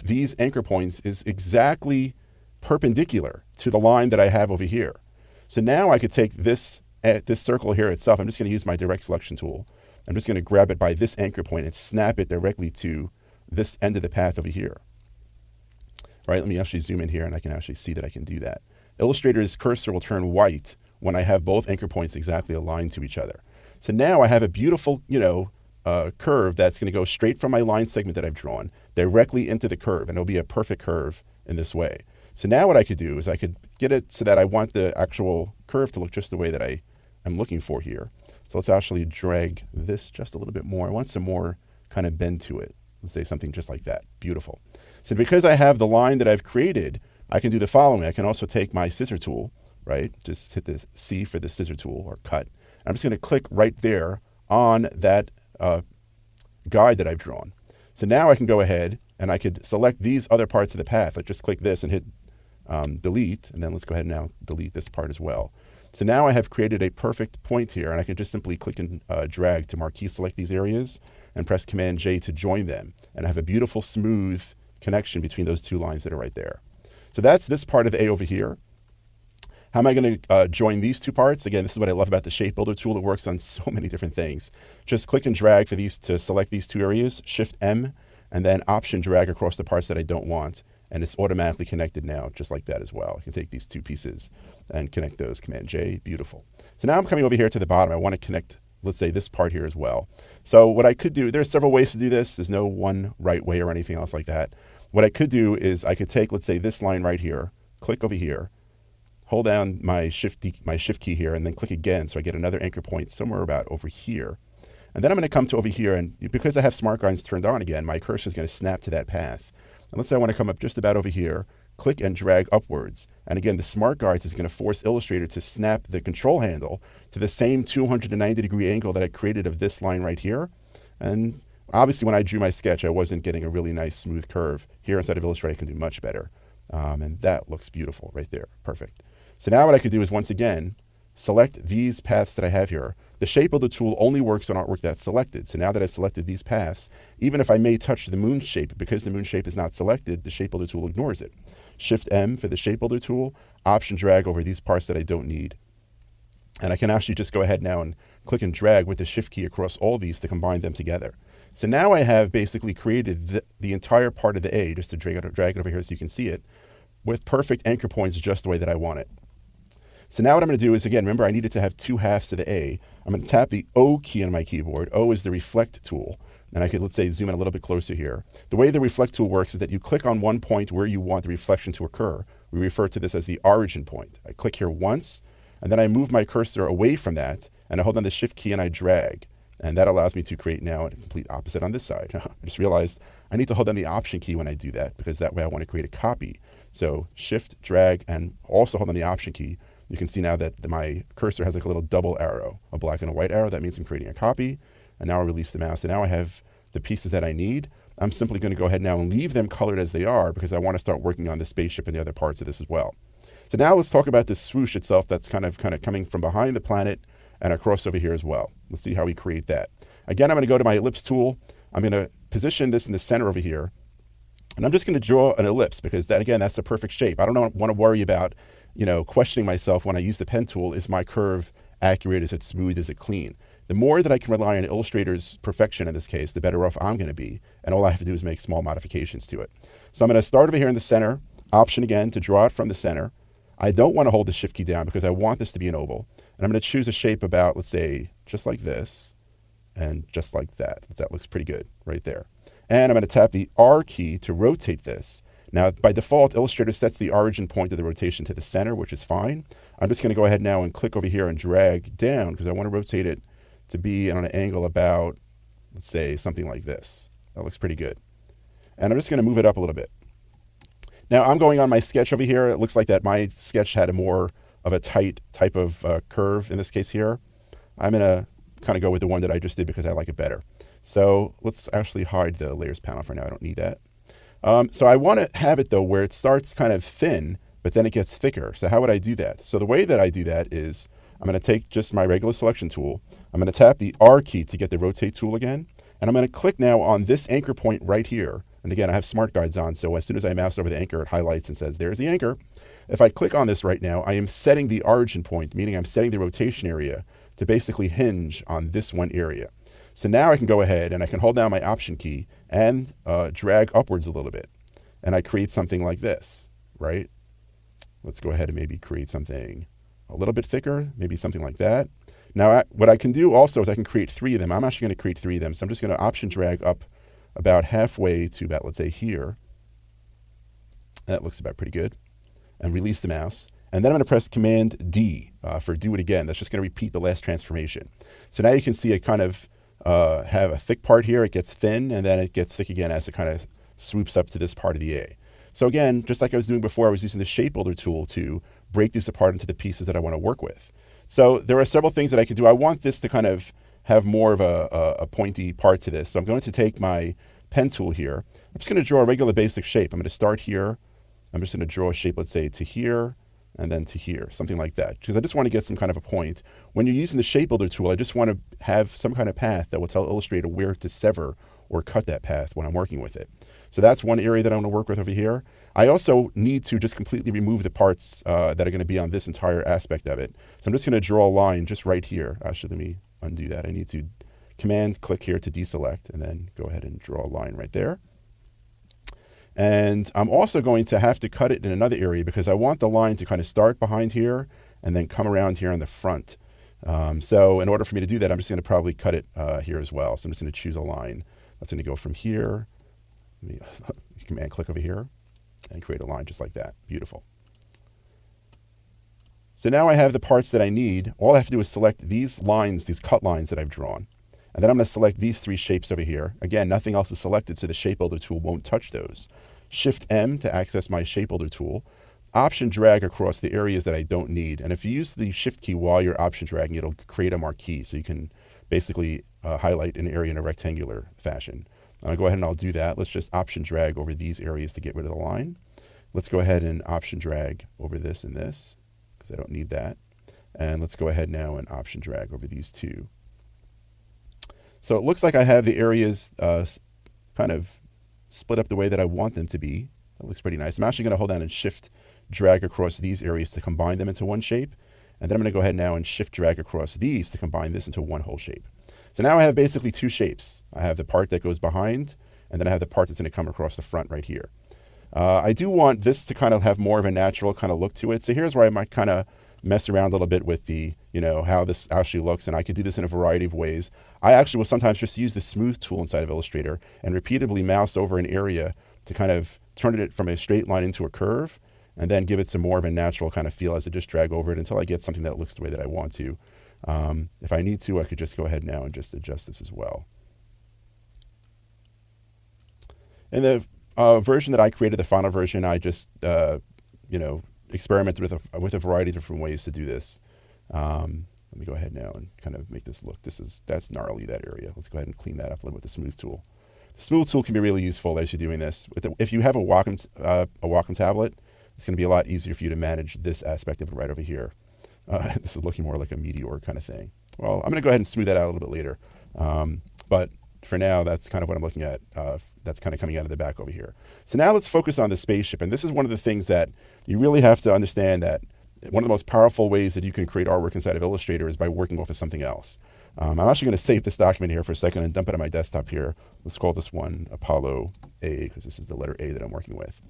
these anchor points is exactly perpendicular to the line that I have over here. So now I could take this circle here itself. I'm just going to use my direct selection tool. I'm just going to grab it by this anchor point and snap it directly to this end of the path over here. All right, let me actually zoom in here and I can actually see that I can do that. Illustrator's cursor will turn white when I have both anchor points exactly aligned to each other. So now I have a beautiful, curve that's going to go straight from my line segment that I've drawn directly into the curve, and it'll be a perfect curve in this way. So now what I could do is I could get it so that I want the actual curve to look just the way that I am looking for here. So let's actually drag this just a little bit more. I want some more kind of bend to it. Let's say something just like that. Beautiful. So because I have the line that I've created, I can do the following. I can also take my scissor tool, right? Just hit the C for the scissor tool or cut. I'm just going to click right there on that guide that I've drawn. So now I can go ahead and I could select these other parts of the path. I just click this and hit delete, and then let's go ahead and now delete this part as well. So now I have created a perfect point here, and I can just simply click and drag to marquee select these areas and press Command J to join them. And I have a beautiful smooth connection between those two lines that are right there. So that's this part of A over here. How am I going to join these two parts? Again, this is what I love about the Shape Builder tool. It works on so many different things. Just click and drag for these to select these two areas, Shift M, and then Option drag across the parts that I don't want. And it's automatically connected now, just like that as well. I can take these two pieces and connect those, Command J, beautiful. So now I'm coming over here to the bottom. I want to connect, let's say, this part here as well. So what I could do, there's several ways to do this. There's no one right way or anything else like that. What I could do is I could take, let's say, this line right here, click over here, hold down my shift key here, and then click again so I get another anchor point somewhere about over here. And then I'm going to come to over here, and because I have smart guides turned on again, my cursor is going to snap to that path. And let's say I want to come up just about over here, click and drag upwards. And again, the smart guides is going to force Illustrator to snap the control handle to the same 290-degree angle that I created of this line right here. And obviously when I drew my sketch, I wasn't getting a really nice smooth curve. Here inside of Illustrator, I can do much better. And that looks beautiful right there, perfect. So now what I could do is once again, select these paths that I have here. The Shape Builder tool only works on artwork that's selected. So now that I've selected these paths, even if I may touch the moon shape, because the moon shape is not selected, the Shape Builder tool ignores it. Shift M for the Shape Builder tool, Option drag over these parts that I don't need. And I can actually just go ahead now and click and drag with the Shift key across all these to combine them together. So now I have basically created the entire part of the A, just to drag it over here so you can see it, with perfect anchor points just the way that I want it. So now what I'm going to do is, again, remember I needed to have two halves to the A. I'm going to tap the O key on my keyboard. O is the reflect tool. And I could, let's say, zoom in a little bit closer here. The way the reflect tool works is that you click on one point where you want the reflection to occur. We refer to this as the origin point. I click here once, and then I move my cursor away from that, and I hold down the Shift key and I drag. And that allows me to create now a complete opposite on this side. I just realized I need to hold down the Option key when I do that, because that way I want to create a copy. So Shift, drag, and also hold down the Option key. You can see now that my cursor has like a little double arrow, a black and a white arrow. That means I'm creating a copy. And now I release the mouse. And now I have the pieces that I need. I'm simply going to go ahead now and leave them colored as they are, because I want to start working on the spaceship and the other parts of this as well. So now let's talk about the swoosh itself that's kind of coming from behind the planet and across over here as well. Let's see how we create that. Again, I'm going to go to my ellipse tool. I'm going to position this in the center over here. And I'm just going to draw an ellipse, because that, again, that's the perfect shape. I don't want to worry about questioning myself when I use the pen tool. Is my curve accurate? Is it smooth? Is it clean? The more that I can rely on Illustrator's perfection in this case, the better off I'm going to be. And all I have to do is make small modifications to it. So I'm going to start over here in the center, Option again to draw it from the center. I don't want to hold the Shift key down because I want this to be an oval. And I'm going to choose a shape about, let's say, just like this and just like that. That looks pretty good right there. And I'm going to tap the R key to rotate this. Now, by default, Illustrator sets the origin point of the rotation to the center, which is fine. I'm just going to go ahead now and click over here and drag down, because I want to rotate it to be on an angle about, let's say, something like this. That looks pretty good. And I'm just going to move it up a little bit. Now, I'm going on my sketch over here. It looks like that my sketch had a more of a tight type of curve in this case here. I'm going to kind of go with the one that I just did because I like it better. So let's actually hide the layers panel for now. I don't need that. So I want to have it, though, where it starts kind of thin, but then it gets thicker. So how would I do that? So the way that I do that is I'm going to take just my regular selection tool. I'm going to tap the R key to get the rotate tool again. And I'm going to click now on this anchor point right here. And again, I have smart guides on, so as soon as I mouse over the anchor, it highlights and says, there's the anchor. If I click on this right now, I am setting the origin point, meaning I'm setting the rotation area to basically hinge on this one area. So now I can go ahead and I can hold down my Option key and drag upwards a little bit. And I create something like this, right? Let's go ahead and maybe create something a little bit thicker, maybe something like that. Now, what I can do also is I can create 3 of them. I'm actually going to create 3 of them. So I'm just going to Option drag up about halfway to about, let's say, here. That looks about pretty good. And release the mouse. And then I'm going to press Command D for do it again. That's just going to repeat the last transformation. So now you can see it kind of have a thick part here. It gets thin, and then it gets thick again as it kind of swoops up to this part of the A. So again, just like I was doing before, I was using the Shape Builder tool to break this apart into the pieces that I want to work with. So there are several things that I can do. I want this to kind of have more of a pointy part to this. So I'm going to take my pen tool here. I'm just going to draw a regular basic shape. I'm going to start here. I'm just going to draw a shape, let's say, to here, and then to here, something like that, because I just want to get some kind of a point. When you're using the Shape Builder tool, I just want to have some kind of path that will tell Illustrator where to sever or cut that path when I'm working with it. So that's one area that I'm going to work with over here. I also need to just completely remove the parts that are going to be on this entire aspect of it. So I'm just going to draw a line just right here. Actually, let me undo that. I need to Command click here to deselect, and then go ahead and draw a line right there. And I'm also going to have to cut it in another area because I want the line to kind of start behind here and then come around here on the front. So in order for me to do that, I'm just going to probably cut it here as well. So I'm just going to choose a line. That's going to go from here. Let me Command click over here and create a line just like that. Beautiful. So now I have the parts that I need. All I have to do is select these lines, these cut lines that I've drawn. And then I'm going to select these 3 shapes over here. Again, nothing else is selected, so the Shape Builder tool won't touch those. Shift M to access my Shape Builder tool. Option drag across the areas that I don't need. And if you use the Shift key while you're Option dragging, it'll create a marquee. So you can basically highlight an area in a rectangular fashion. I'll go ahead and I'll do that. Let's just Option drag over these areas to get rid of the line. Let's go ahead and Option drag over this and this, because I don't need that. And let's go ahead now and Option drag over these 2. So it looks like I have the areas kind of split up the way that I want them to be. That looks pretty nice. I'm actually going to hold down and Shift drag across these areas to combine them into one shape. And then I'm going to go ahead now and Shift drag across these to combine this into one whole shape. So now I have basically 2 shapes. I have the part that goes behind, and then I have the part that's going to come across the front right here. I do want this to kind of have more of a natural kind of look to it. So here's where I might kind of mess around a little bit with the, how this actually looks, and I could do this in a variety of ways. I actually will sometimes just use the Smooth tool inside of Illustrator and repeatedly mouse over an area to kind of turn it from a straight line into a curve, and then give it some more of a natural kind of feel as I just drag over it until I get something that looks the way that I want to. If I need to, I could just go ahead now and just adjust this as well. In the version that I created, the final version, I just, experimented with a variety of different ways to do this. Let me go ahead now and kind of make this look. That's gnarly, that area. Let's go ahead and clean that up a little with the Smooth tool. The Smooth tool can be really useful as you're doing this. If you have a Wacom tablet, it's going to be a lot easier for you to manage this aspect of it right over here. This is looking more like a meteor kind of thing. Well, I'm going to go ahead and smooth that out a little bit later. But for now, that's kind of what I'm looking at. That's kind of coming out of the back over here. So now let's focus on the spaceship. And this is one of the things that you really have to understand, that one of the most powerful ways that you can create artwork inside of Illustrator is by working off of something else. I'm actually going to save this document here for a second and dump it on my desktop here. Let's call this one Apollo A, because this is the letter A that I'm working with.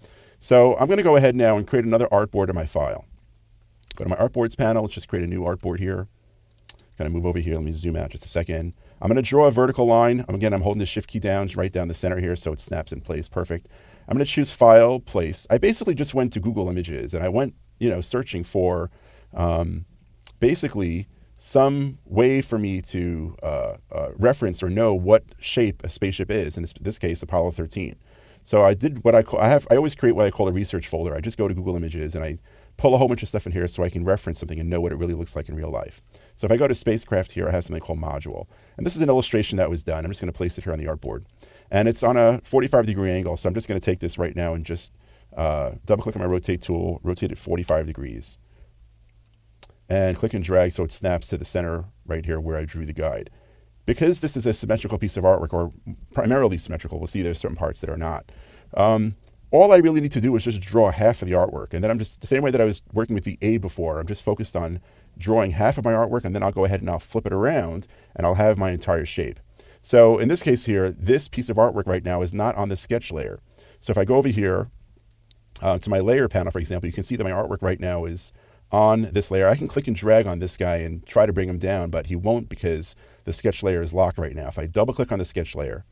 So I'm going to go ahead now and create another artboard in my file. Go to my artboards panel. Let's just create a new artboard here. Kind of move over here. Let me zoom out just a second. I'm going to draw a vertical line. Again, I'm holding the Shift key down right down the center here, so it snaps in place. Perfect. I'm going to choose File, Place. I basically just went to Google Images, and I went, searching for basically some way for me to reference or know what shape a spaceship is. In this case, Apollo 13. So I did what I always create what I call a research folder. I just go to Google Images and I pull a whole bunch of stuff in here so I can reference something and know what it really looks like in real life. So if I go to spacecraft here, I have something called module. And this is an illustration that was done. I'm just going to place it here on the artboard. And it's on a 45-degree angle. So I'm just going to take this right now and just double click on my rotate tool, rotate it 45 degrees. And click and drag so it snaps to the center right here where I drew the guide. Because this is a symmetrical piece of artwork, or primarily symmetrical, we'll see there's certain parts that are not. All I really need to do is just draw half of the artwork. And then I'm just, the same way that I was working with the A before, I'm just focused on drawing half of my artwork, and then I'll go ahead and I'll flip it around and I'll have my entire shape. So in this case here, this piece of artwork right now is not on the sketch layer. So if I go over here to my layer panel, for example, you can see that my artwork right now is on this layer. I can click and drag on this guy and try to bring him down, but he won't because the sketch layer is locked right now. If I double click on the sketch layer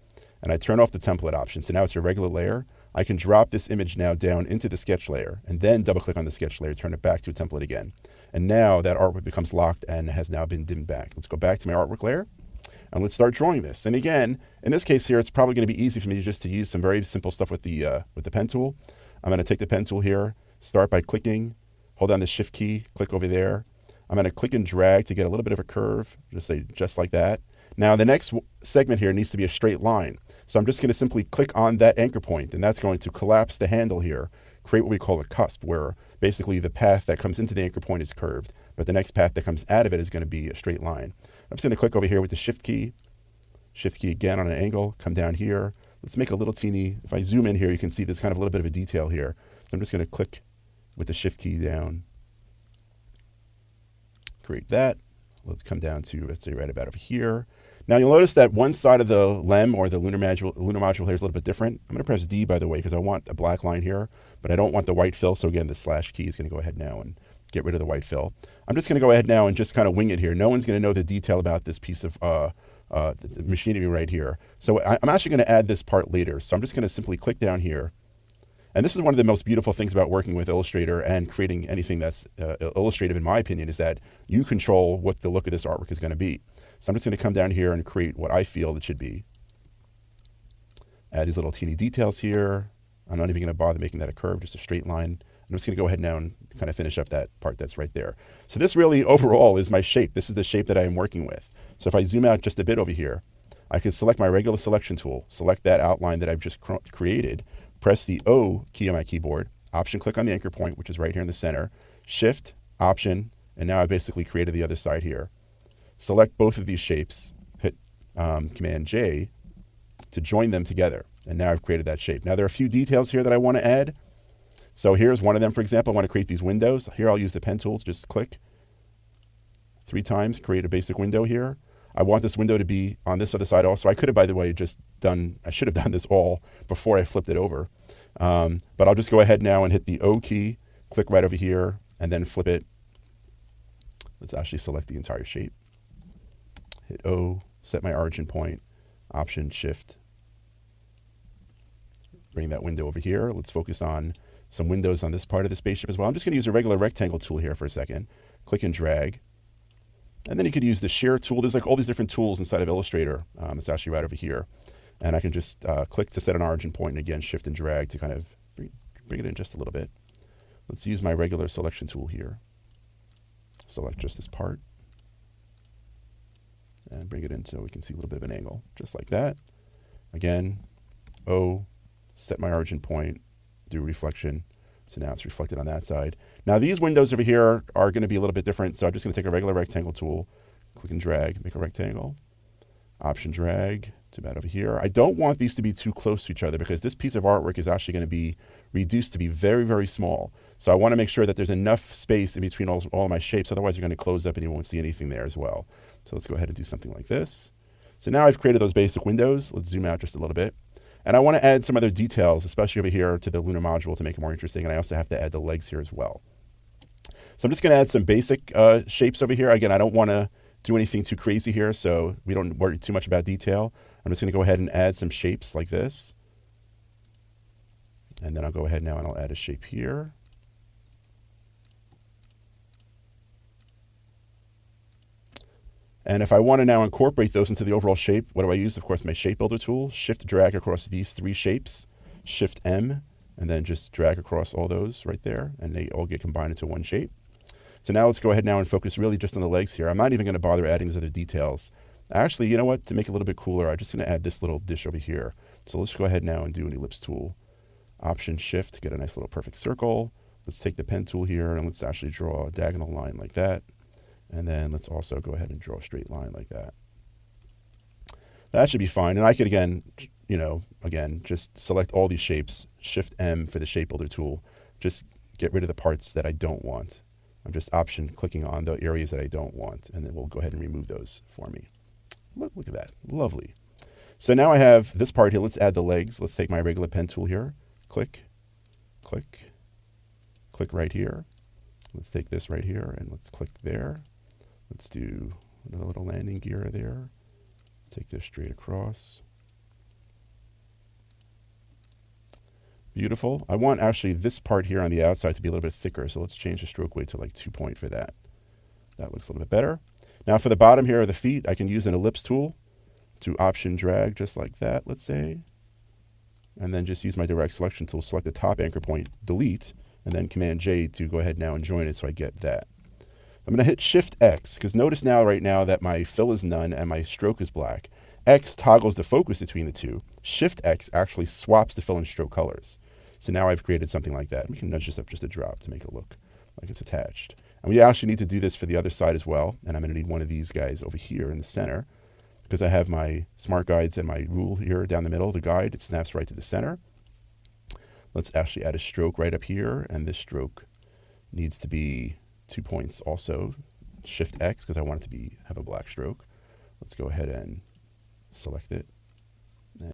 and I turn off the template option, so now it's a regular layer, I can drop this image now down into the sketch layer and then double click on the sketch layer, turn it back to a template again. And now that artwork becomes locked and has now been dimmed back. Let's go back to my artwork layer and let's start drawing this. And again, in this case here, it's probably going to be easy for me just to use some very simple stuff with the pen tool. I'm going to take the pen tool here, start by clicking, hold down the shift key, click over there. I'm going to click and drag to get a little bit of a curve, just like that. Now the next segment here needs to be a straight line. So I'm just going to simply click on that anchor point, and that's going to collapse the handle here, create what we call a cusp, where basically the path that comes into the anchor point is curved, but the next path that comes out of it is going to be a straight line. I'm just going to click over here with the shift key again on an angle, come down here. Let's make a little teeny, if I zoom in here, you can see there's kind of a little bit of a detail here. So I'm just going to click with the shift key down, create that. Let's come down to, let's say right about over here. Now you'll notice that one side of the lem or the lunar module here is a little bit different. I'm going to press D, by the way, because I want a black line here, but I don't want the white fill. So again, the slash key is going to go ahead now and get rid of the white fill. I'm just going to go ahead now and just kind of wing it here. No one's going to know the detail about this piece of machinery right here. So I'm actually going to add this part later. So I'm just going to simply click down here. And this is one of the most beautiful things about working with Illustrator and creating anything that's illustrative, in my opinion, is that you control what the look of this artwork is going to be. So I'm just going to come down here and create what I feel it should be. Add these little teeny details here. I'm not even going to bother making that a curve, just a straight line. I'm just going to go ahead now and kind of finish up that part that's right there. So this really overall is my shape. This is the shape that I am working with. So if I zoom out just a bit over here, I can select my regular selection tool, select that outline that I've just created, press the O key on my keyboard, option click on the anchor point, which is right here in the center, shift, option, and now I basically created the other side here. Select both of these shapes, hit Command J to join them together. And now I've created that shape. Now there are a few details here that I want to add. So here's one of them, for example. I want to create these windows. Here I'll use the pen tool, just click 3 times, create a basic window here. I want this window to be on this other side also. I could have, by the way, I should have done this all before I flipped it over. But I'll just go ahead now and hit the O key, click right over here, and then flip it. Let's actually select the entire shape. Hit O, set my origin point, option, shift. Bring that window over here. Let's focus on some windows on this part of the spaceship as well. I'm just going to use a regular rectangle tool here for a second. Click and drag. And then you could use the share tool. There's like all these different tools inside of Illustrator. It's actually right over here. And I can just click to set an origin point, and again, shift and drag to kind of bring it in just a little bit. Let's use my regular selection tool here. Select just this part. And bring it in so we can see a little bit of an angle, just like that. Again, O, set my origin point, do reflection. So now it's reflected on that side. Now these windows over here are going to be a little bit different. So I'm just going to take a regular rectangle tool, click and drag, make a rectangle, option drag to about over here. I don't want these to be too close to each other because this piece of artwork is actually going to be reduced to be very, very small. So I want to make sure that there's enough space in between all of my shapes. Otherwise, you're going to close up and you won't see anything there as well. So let's go ahead and do something like this. So now I've created those basic windows. Let's zoom out just a little bit. And I want to add some other details, especially over here to the lunar module to make it more interesting. And I also have to add the legs here as well. So I'm just going to add some basic shapes over here. Again, I don't want to do anything too crazy here, so we don't worry too much about detail. I'm just going to go ahead and add some shapes like this. And then I'll go ahead now and I'll add a shape here. And if I want to now incorporate those into the overall shape, what do I use? Of course, my shape builder tool, shift drag across these 3 shapes, shift M, and then just drag across all those right there, and they all get combined into one shape. So now let's go ahead now and focus really just on the legs here. I'm not even going to bother adding these other details. Actually, you know what? To make it a little bit cooler, I'm just going to add this little dish over here. So let's go ahead now and do an ellipse tool. Option shift to get a nice little perfect circle. Let's take the pen tool here and let's actually draw a diagonal line like that. And then let's also go ahead and draw a straight line like that. That should be fine. And I could, again, again, just select all these shapes, Shift M for the shape builder tool. Just get rid of the parts that I don't want. I'm just option clicking on the areas that I don't want, and then we'll go ahead and remove those for me. Look at that, lovely. So now I have this part here. Let's add the legs. Let's take my regular pen tool here. Click, click, click right here. Let's take this right here and let's click there. Let's do another little landing gear there. Take this straight across. Beautiful. I want actually this part here on the outside to be a little bit thicker, so let's change the stroke weight to like 2 point for that. That looks a little bit better. Now for the bottom here of the feet, I can use an ellipse tool to option drag just like that, let's say. And then just use my direct selection tool, select the top anchor point, delete, and then Command J to go ahead now and join it so I get that. I'm going to hit Shift X, because notice now right now that my fill is none and my stroke is black. X toggles the focus between the two. Shift X actually swaps the fill and stroke colors. So now I've created something like that. We can nudge this up just a drop to make it look like it's attached. And we actually need to do this for the other side as well. And I'm going to need one of these guys over here in the center, because I have my smart guides and my rule here down the middle. The guide, it snaps right to the center. Let's actually add a stroke right up here. And this stroke needs to be 2 points also. Shift X, because I want it to have a black stroke. Let's go ahead and select it.